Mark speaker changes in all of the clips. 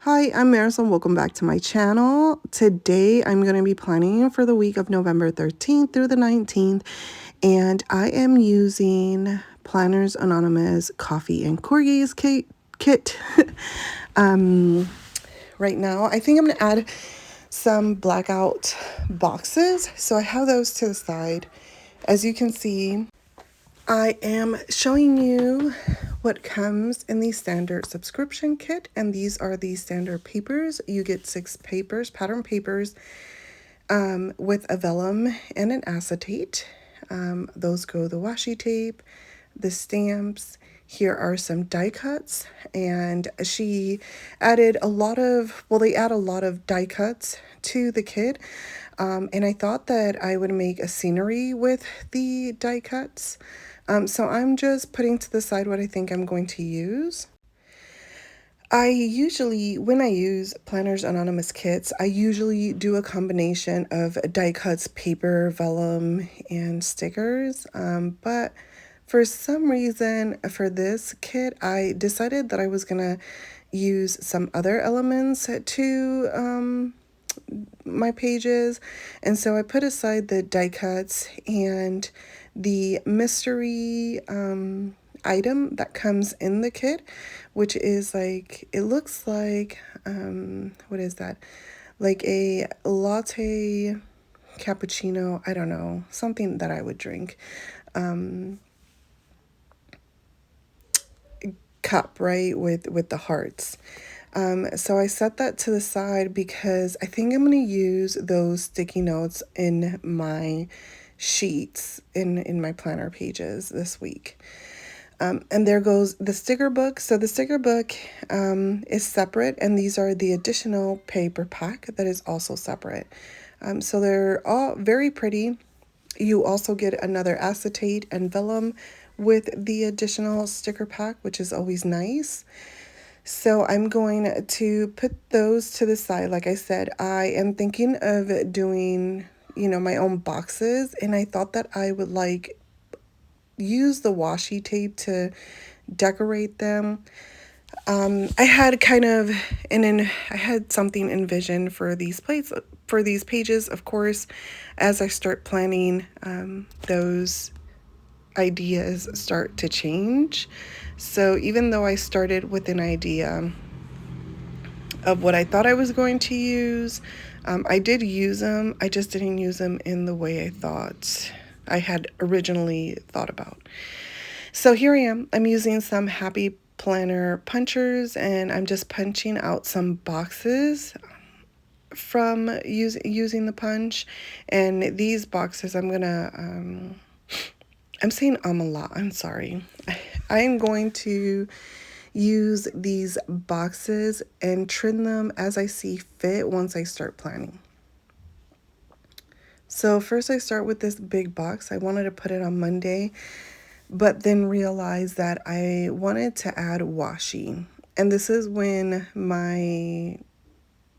Speaker 1: Hi, I'm Marysol. Welcome back to my channel. Today I'm going to be planning for the week of November 13th through the 19th, and I am using Planners Anonymous Coffee and Corgis kit. Right now, I think I'm going to add some blackout boxes. So I have those to the side. As you can see, I am showing you what comes in the standard subscription kit, and these are the standard papers. You get 6 papers, pattern papers, with a vellum and an acetate. Those go the washi tape, the stamps. Here are some die cuts, and she added a lot of, well, they add a lot of die cuts to the kit. And I thought that I would make a scenery with the die cuts. So I'm just putting to the side what I think I'm going to use. I usually, when I use Planners Anonymous kits, I usually do a combination of die cuts, paper, vellum, and stickers. But for some reason, for this kit, I decided that I was gonna use some other elements to my pages, and so I put aside the die cuts and the mystery item that comes in the kit, which is like, it looks like what is that, like a latte cappuccino, I don't know, something that I would drink, cup, right, with the hearts. So I set that to the side because I think I'm going to use those sticky notes in my sheets in my planner pages this week. And there goes the sticker book. So the sticker book is separate, and these are the additional paper pack that is also separate. So they're all very pretty. You also get another acetate and vellum with the additional sticker pack, which is always nice. So I'm going to put those to the side. Like I said, I am thinking of doing, my own boxes, and I thought that I would use the washi tape to decorate them. I had kind of, I had something envisioned for these pages. Of course, as I start planning, those ideas start to change. So even though I started with an idea of what I thought I was going to use, I did use them. I just didn't use them in the way I thought I had originally thought about. So here I am. I'm using some Happy Planner punchers, and I'm just punching out some boxes from using the punch. And these boxes, I'm saying a lot. I'm sorry. I am going to use these boxes and trim them as I see fit once I start planning. So first I start with this big box. I wanted to put it on Monday, but then realized that I wanted to add washi. And this is when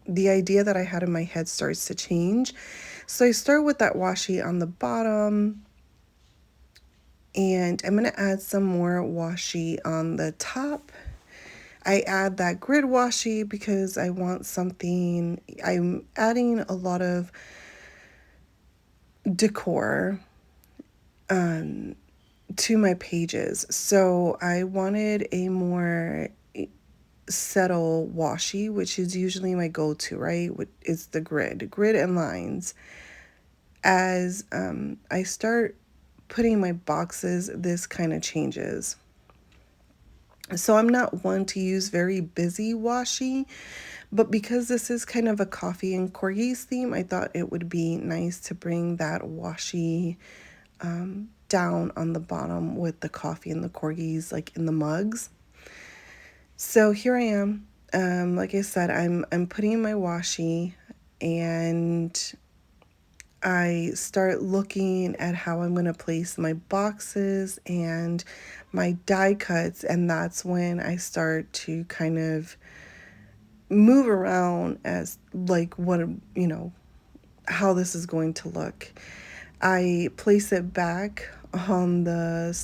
Speaker 1: the idea that I had in my head starts to change. So I start with that washi on the bottom, and I'm going to add some more washi on the top. I add that grid washi because I want something, I'm adding a lot of decor to my pages. So I wanted a more settle washi, which is usually my go-to, right? It's the grid and lines. As I start putting my boxes, this kind of changes. So I'm not one to use very busy washi, but because this is kind of a coffee and corgis theme, I thought it would be nice to bring that washi down on the bottom with the coffee and the corgis, like in the mugs. So here I am. Like I said, I'm putting my washi, and I start looking at how I'm going to place my boxes and my die cuts, and that's when I start to kind of move around as like what, how this is going to look. I place it back on the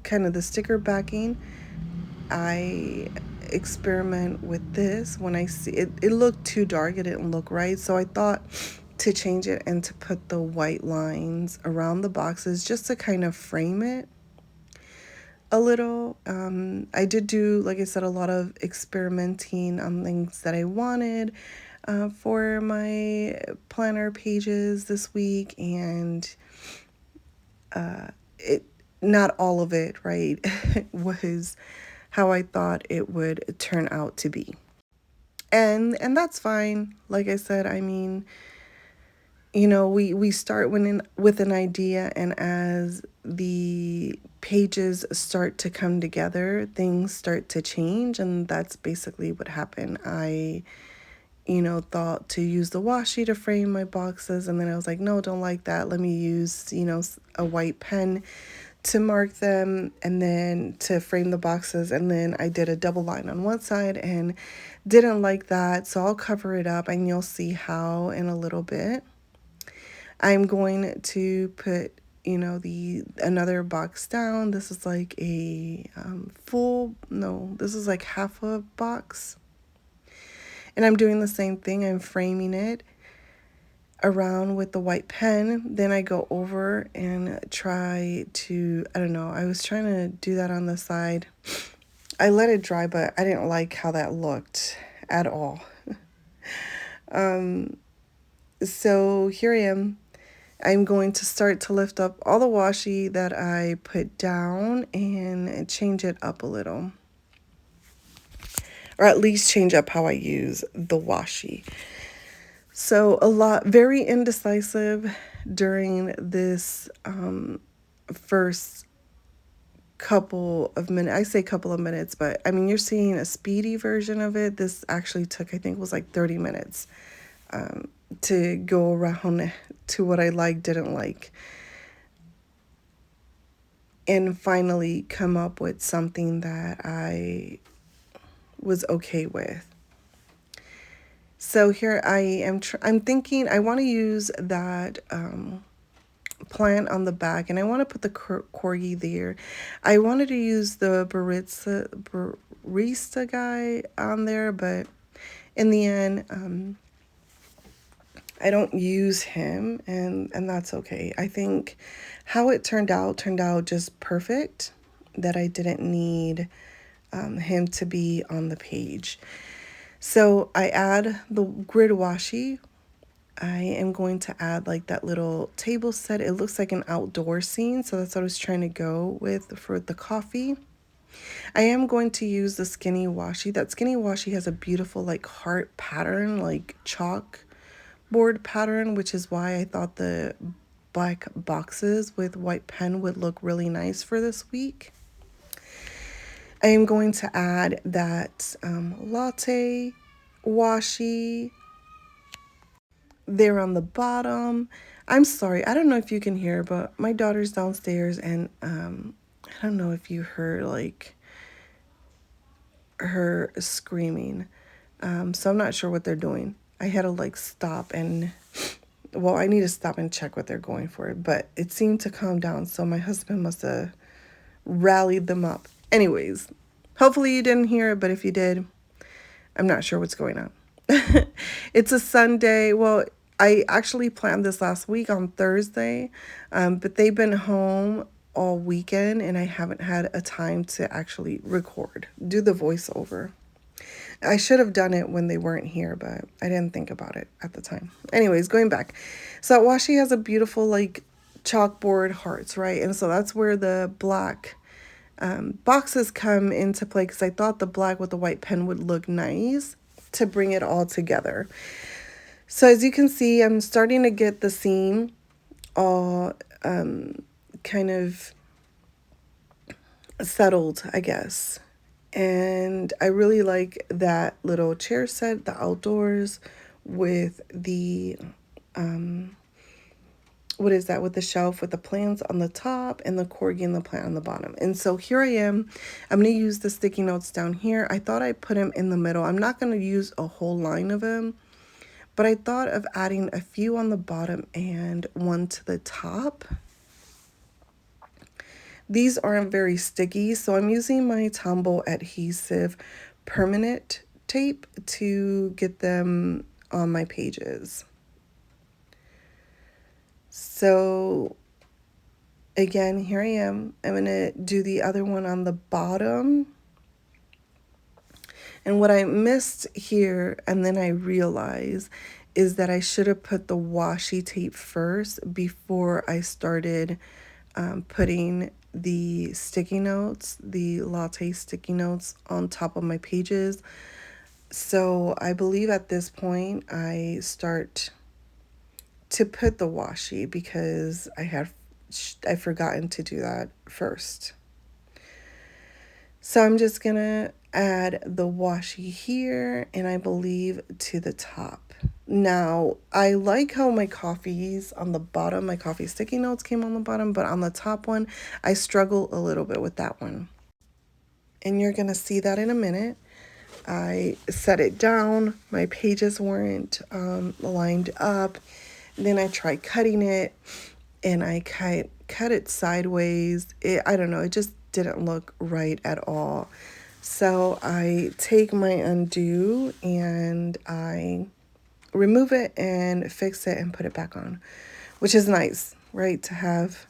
Speaker 1: kind of the sticker backing. I experiment with this when I see it. It looked too dark. It didn't look right. So I thought to change it and to put the white lines around the boxes just to kind of frame it a little. I did do, like I said, a lot of experimenting on things that I wanted for my planner pages this week, and it not all of it, right, was how I thought it would turn out to be. And that's fine. Like I said, I mean, we start with an idea, and as the pages start to come together, things start to change, and that's basically what happened. I thought to use the washi to frame my boxes, and then I was like, no, don't like that. Let me use, a white pen to mark them and then to frame the boxes. And then I did a double line on one side and didn't like that. So I'll cover it up and you'll see how in a little bit. I'm going to put, the another box down. This is like a this is like half a box. And I'm doing the same thing. I'm framing it around with the white pen. Then I go over and try to, I don't know, I was trying to do that on the side. I let it dry, but I didn't like how that looked at all. So here I am. I'm going to start to lift up all the washi that I put down and change it up a little. Or at least change up how I use the washi. So very indecisive during this first couple of minutes. I say couple of minutes, but I mean, you're seeing a speedy version of it. This actually took, I think it was like 30 minutes to go around to what I liked, didn't like, and finally come up with something that I was okay with. So here I am, I'm thinking I want to use that plant on the back, and I want to put the corgi there. I wanted to use the barista guy on there, but in the end, I don't use him, and that's okay. I think how it turned out just perfect, that I didn't need him to be on the page. So I add the grid washi. I am going to add like that little table set. It looks like an outdoor scene, so that's what I was trying to go with for the coffee. I am going to use the skinny washi. That skinny washi has a beautiful like heart pattern, like chalk board pattern, which is why I thought the black boxes with white pen would look really nice for this week. I am going to add that latte washi there on the bottom. I'm sorry, I don't know if you can hear, but my daughter's downstairs, and I don't know if you heard like her screaming. So I'm not sure what they're doing. I had to like stop and, well, I need to stop and check what they're going for, but it seemed to calm down, so my husband must have rallied them up. Anyways, hopefully you didn't hear it, but if you did, I'm not sure what's going on. It's a Sunday. Well, I actually planned this last week on Thursday, but they've been home all weekend, and I haven't had a time to actually do the voiceover. I should have done it when they weren't here, but I didn't think about it at the time. Anyways, going back. So washi has a beautiful like chalkboard hearts, right? And so that's where the black boxes come into play, because I thought the black with the white pen would look nice to bring it all together. So as you can see, I'm starting to get the seam all kind of settled, I guess. And I really like that little chair set, the outdoors, with the what is that, with the shelf with the plants on the top and the corgi and the plant on the bottom. And so here I am. I'm going to use the sticky notes down here. I thought I'd put them in the middle. I'm not going to use a whole line of them, but I thought of adding a few on the bottom and one to the top. These aren't very sticky, so I'm using my Tombow adhesive permanent tape to get them on my pages. So again, here I am. I'm going to do the other one on the bottom. And what I missed here, and then I realized, is that I should have put the washi tape first before I started putting the sticky notes, the latte sticky notes on top of my pages. So I believe at this point I start to put the washi because I forgotten to do that first. So I'm just gonna add the washi here, and I believe to the top. Now, I like how my coffees on the bottom, my coffee sticky notes came on the bottom, but on the top one, I struggle a little bit with that one. And you're gonna see that in a minute. I set it down, my pages weren't lined up. Then I tried cutting it, and I cut it sideways. I don't know, it just didn't look right at all. So I take my undo and I remove it and fix it and put it back on, which is nice, right? To have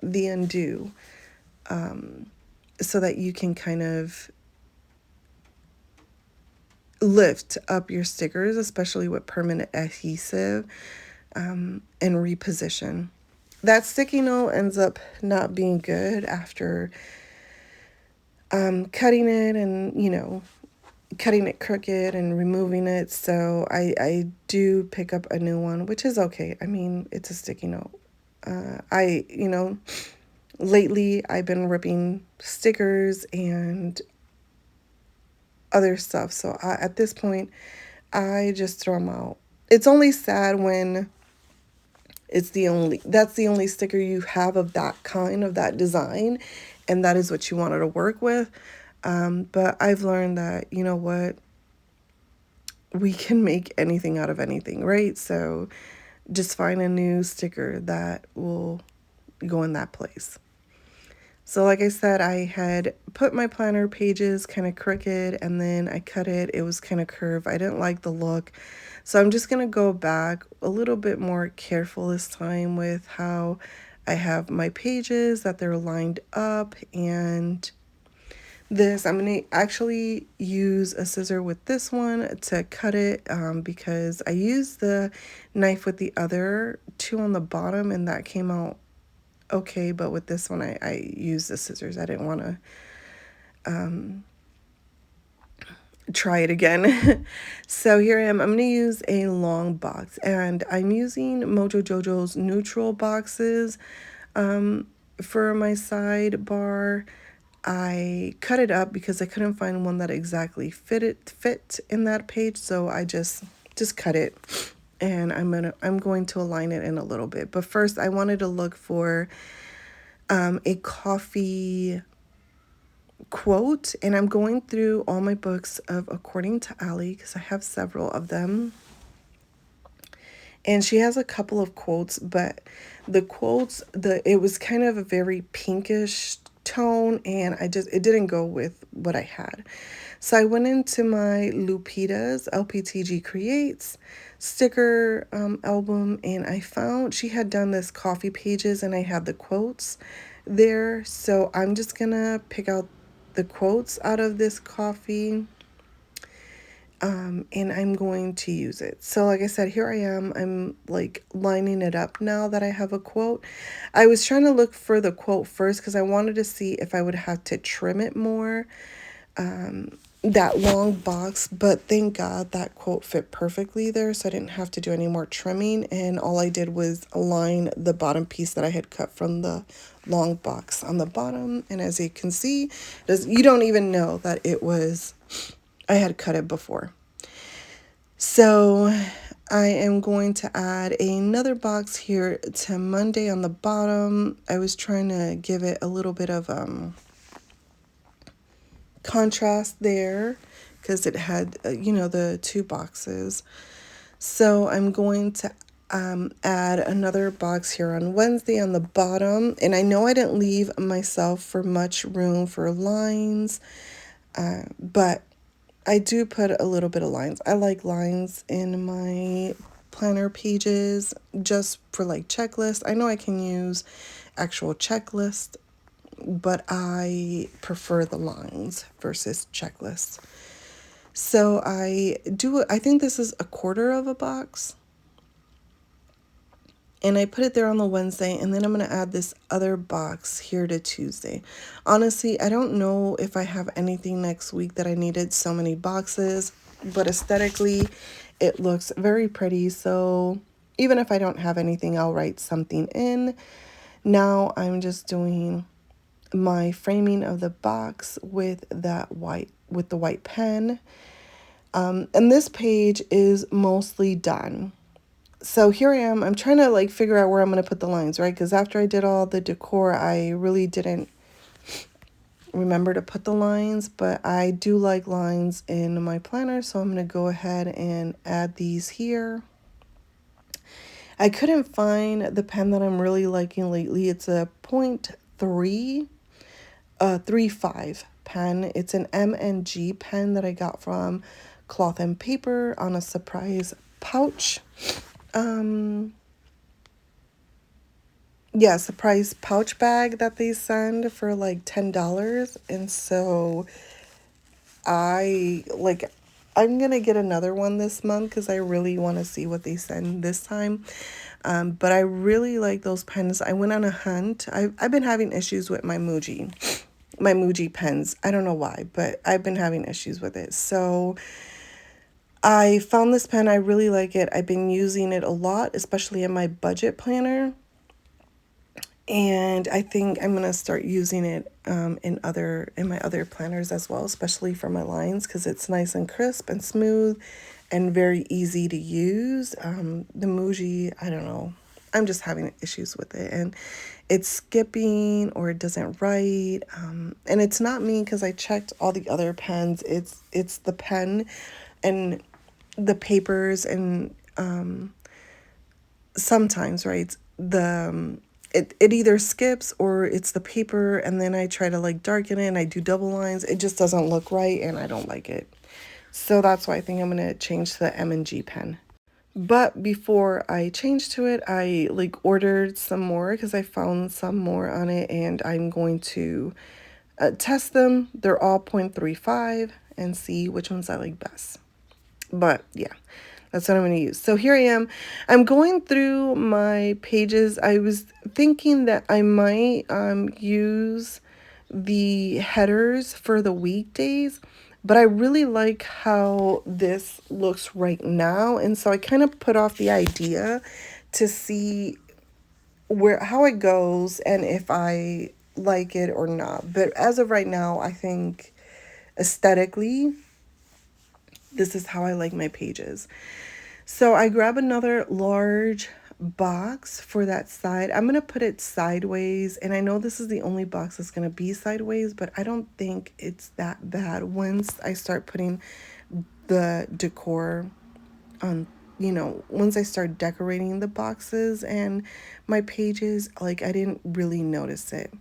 Speaker 1: the undo so that you can kind of lift up your stickers, especially with permanent adhesive, and reposition. That sticky note ends up not being good after cutting it and, cutting it crooked and removing it. So I do pick up a new one, which is okay. I mean, it's a sticky note. Lately I've been ripping stickers and other stuff. So at this point, I just throw them out. It's only sad when that's the only sticker you have of that kind, of that design, and that is what you wanted to work with. But I've learned that, you know what, we can make anything out of anything, right? So just find a new sticker that will go in that place. So like I said, I had put my planner pages kind of crooked, and then I cut it. It was kind of curved. I didn't like the look. So I'm just going to go back a little bit more careful this time with how I have my pages, that they're lined up. And this, I'm going to actually use a scissor with this one to cut it because I used the knife with the other two on the bottom, and that came out okay, but with this one I used the scissors. I didn't want to try it again. So here I am. I'm going to use a long box, and I'm using Mojo Jojo's neutral boxes for my sidebar. I cut it up because I couldn't find one that exactly fit in that page, so I just cut it. And I'm going to align it in a little bit. But first I wanted to look for a coffee quote, and I'm going through all my books of According to Ali because I have several of them. And she has a couple of quotes, but the quotes, it was kind of a very pinkish tone, and it didn't go with what I had. So I went into my Lupita's LPTG Creates sticker album, and I found she had done this coffee pages, and I had the quotes there. So I'm just gonna pick out the quotes out of this coffee, and I'm going to use it. So like I said, here I am. I'm like lining it up now that I have a quote. I was trying to look for the quote first because I wanted to see if I would have to trim it more, that long box, but thank God that quote fit perfectly there, so I didn't have to do any more trimming, and all I did was align the bottom piece that I had cut from the long box on the bottom. And as you can see, you don't even know that I had cut it before. So I am going to add another box here to Monday on the bottom. I was trying to give it a little bit of contrast there because it had the two boxes. So I'm going to add another box here on Wednesday on the bottom, and I know I didn't leave myself for much room for lines, but I do put a little bit of lines. I like lines in my planner pages just for like checklists. I know I can use actual checklist, but I prefer the lines versus checklists. So I think this is a quarter of a box. And I put it there on the Wednesday, and then I'm going to add this other box here to Tuesday. Honestly, I don't know if I have anything next week that I needed so many boxes, but aesthetically, it looks very pretty. So even if I don't have anything, I'll write something in. Now I'm just doing my framing of the box with the white pen. And this page is mostly done. So here I am. I'm trying to like figure out where I'm going to put the lines, right? Because after I did all the decor, I really didn't remember to put the lines, but I do like lines in my planner, so I'm going to go ahead and add these here. I couldn't find the pen that I'm really liking lately. It's a 0.35 pen. It's an M&G pen that I got from Cloth and Paper on a surprise pouch. Yeah, surprise pouch bag that they send for like $10. And so I'm gonna get another one this month because I really want to see what they send this time. But I really like those pens. I went on a hunt. I've been having issues with my Muji pens. I don't know why, but I've been having issues with it. So I found this pen. I really like it. I've been using it a lot, especially in my budget planner. And I think I'm gonna start using it in my other planners as well, especially for my lines because it's nice and crisp and smooth and very easy to use. The Muji, I don't know, I'm just having issues with it, and it's skipping or it doesn't write. And it's not me because I checked all the other pens. It's the pen and the papers and sometimes, right? It either skips or it's the paper, and then I try to like darken it and I do double lines. It just doesn't look right and I don't like it. So that's why I think I'm going to change to the M&G pen. But before I change to it, I like ordered some more because I found some more on it, and I'm going to test them. They're all 0.35 and see which ones I like best. But yeah, that's what I'm going to use. So here I am. I'm going through my pages. I was thinking that I might use the headers for the weekdays, but I really like how this looks right now. And so I kind of put off the idea to see how it goes and if I like it or not. But as of right now, I think aesthetically, this is how I like my pages. So I grab another large box for that side. I'm going to put it sideways, and I know this is the only box that's going to be sideways, but I don't think it's that bad once I start putting the decor on, once I start decorating the boxes and my pages, like I didn't really notice it.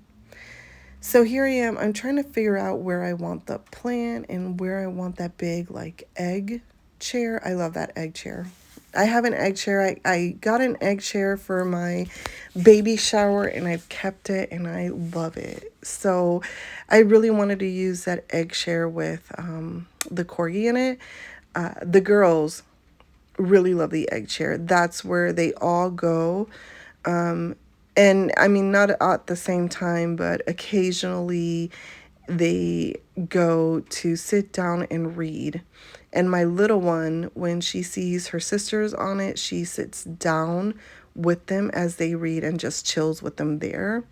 Speaker 1: So here I am. I'm trying to figure out where I want the plant and where I want that big like egg chair. I love that egg chair. I have an egg chair. I got an egg chair for my baby shower and I've kept it and I love it. So I really wanted to use that egg chair with the corgi in it. The girls really love the egg chair. That's where they all go. And I mean, not at the same time, but occasionally they go to sit down and read. And my little one, when she sees her sisters on it, she sits down with them as they read and just chills with them there.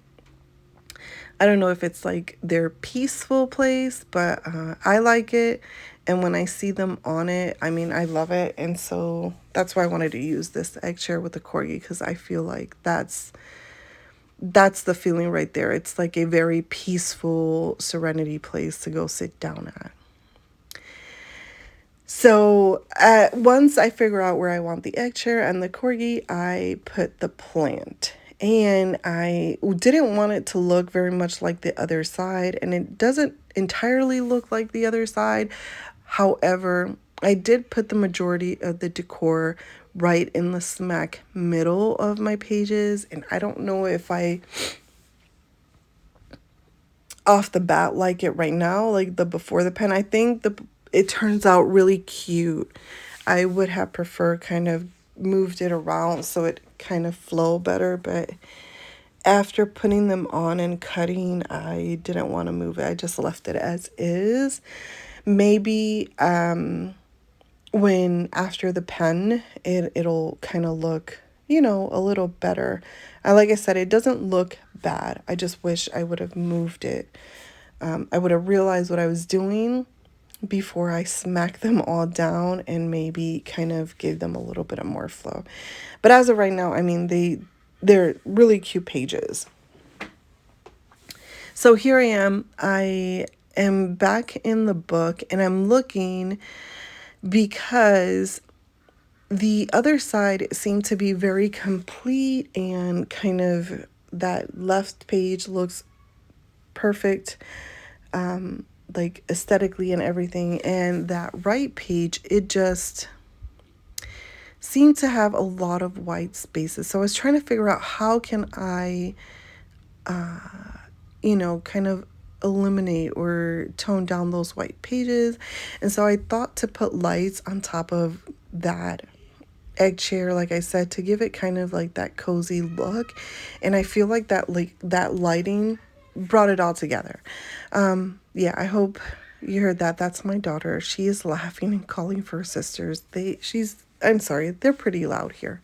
Speaker 1: I don't know if it's like their peaceful place, but I like it. And when I see them on it, I mean, I love it. And so that's why I wanted to use this egg chair with the corgi, because I feel like that's the feeling right there. It's like a very peaceful serenity place to go sit down at. So once I figure out where I want the egg chair and the corgi, I put the plant. And I didn't want it to look very much like the other side, and it doesn't entirely look like the other side. However, I did put the majority of the decor right in the smack middle of my pages, and I don't know if I off the bat like it right now, like the before the pen. I think it turns out really cute. I would have preferred kind of moved it around so it kind of flow better, but after putting them on and cutting, I didn't want to move it. I just left it as is. Maybe when after the pen, it'll kind of look, a little better. Like I said, it doesn't look bad. I just wish I would have moved it. I would have realized what I was doing before I smack them all down and maybe kind of give them a little bit of more flow. But as of right now, I mean, they're really cute pages. So here I am. I am back in the book and I'm looking because the other side seemed to be very complete and kind of that left page looks perfect, like aesthetically and everything. And that right page, it just seemed to have a lot of white spaces. So I was trying to figure out how can I, kind of eliminate or tone down those white pages. And so I thought to put lights on top of that egg chair, like I said, to give it kind of like that cozy look. And I feel like that lighting brought it all together. Yeah, I hope you heard that. That's my daughter. She is laughing and calling for her sisters. I'm sorry, they're pretty loud here.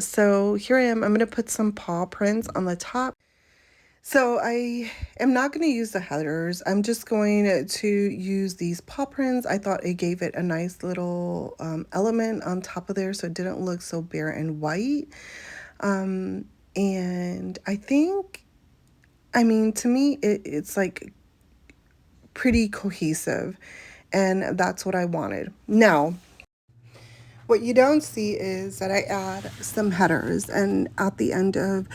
Speaker 1: So here I am. I'm going to put some paw prints on the top. So I am not going to use the headers. I'm just going to use these paw prints. I thought it gave it a nice little element on top of there so it didn't look so bare and white. And I think, I mean, to me, it's like pretty cohesive, and that's what I wanted. Now, what you don't see is that I add some headers, and at the end of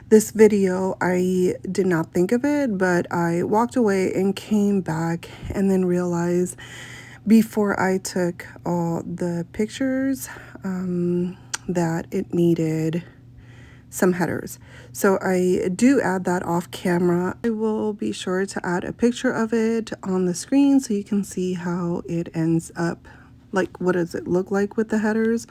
Speaker 1: this video, I did not think of it, but I walked away and came back and then realized before I took all the pictures that it needed some headers. So I do add that off camera. I will be sure to add a picture of it on the screen so you can see how it ends up. Like, what does it look like with the headers?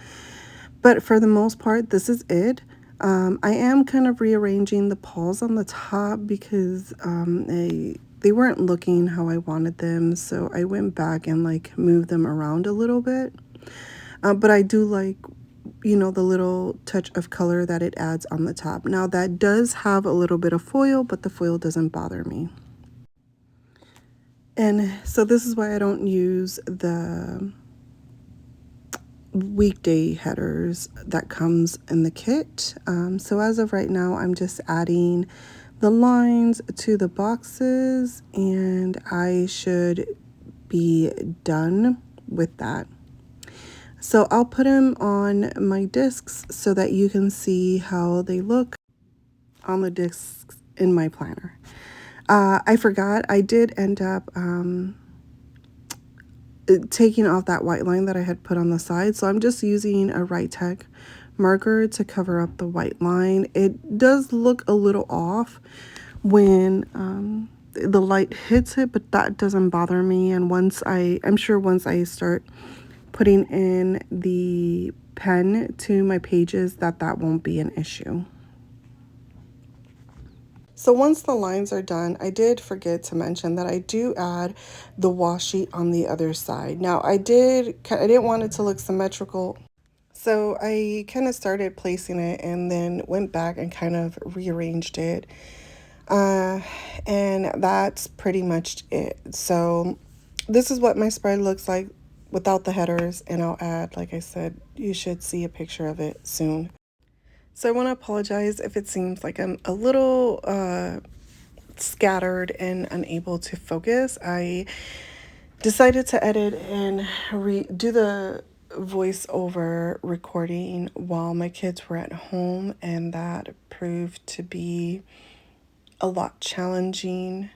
Speaker 1: But for the most part, this is it. I am kind of rearranging the paws on the top because they weren't looking how I wanted them. So I went back and like moved them around a little bit. But I do like, the little touch of color that it adds on the top. Now that does have a little bit of foil, but the foil doesn't bother me. And so this is why I don't use the weekday headers that comes in the kit. So as of right now, I'm just adding the lines to the boxes and I should be done with that. So I'll put them on my discs so that you can see how they look on the discs in my planner. I forgot, I did end up taking off that white line that I had put on the side. So I'm just using a Tech marker to cover up the white line. It does look a little off when the light hits it, but that doesn't bother me. And I'm sure once I start putting in the pen to my pages that won't be an issue. So once the lines are done, I did forget to mention that I do add the washi on the other side. Now I didn't want it to look symmetrical, so I kind of started placing it and then went back and kind of rearranged it. And that's pretty much it. So this is what my spread looks like without the headers, and I'll add, like I said, you should see a picture of it soon. So I want to apologize if it seems like I'm a little scattered and unable to focus. I decided to edit and do the voiceover recording while my kids were at home, and that proved to be a lot challenging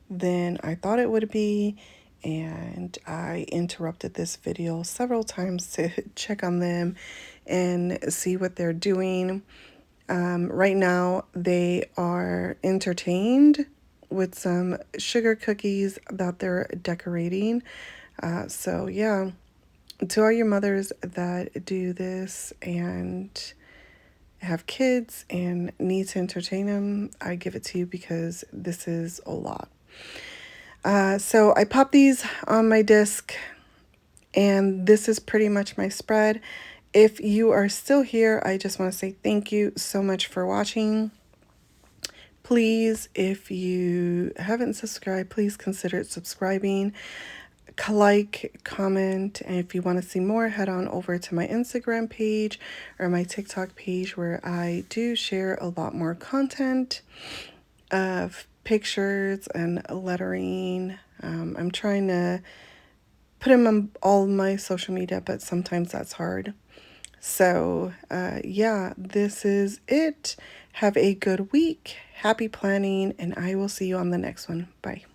Speaker 1: than I thought it would be. and I interrupted this video several times to check on them and see what they're doing. Right now, they are entertained with some sugar cookies that they're decorating. So, yeah, to all your mothers that do this and have kids and need to entertain them, I give it to you because this is a lot. So I pop these on my disc, and this is pretty much my spread. If you are still here, I just want to say thank you so much for watching. Please, if you haven't subscribed, please consider subscribing. Like, comment, and if you want to see more, head on over to my Instagram page or my TikTok page, where I do share a lot more content of pictures and lettering. I'm trying to put them on all my social media, but sometimes that's hard. So, yeah, this is it. Have a good week. Happy planning, and I will see you on the next one. Bye.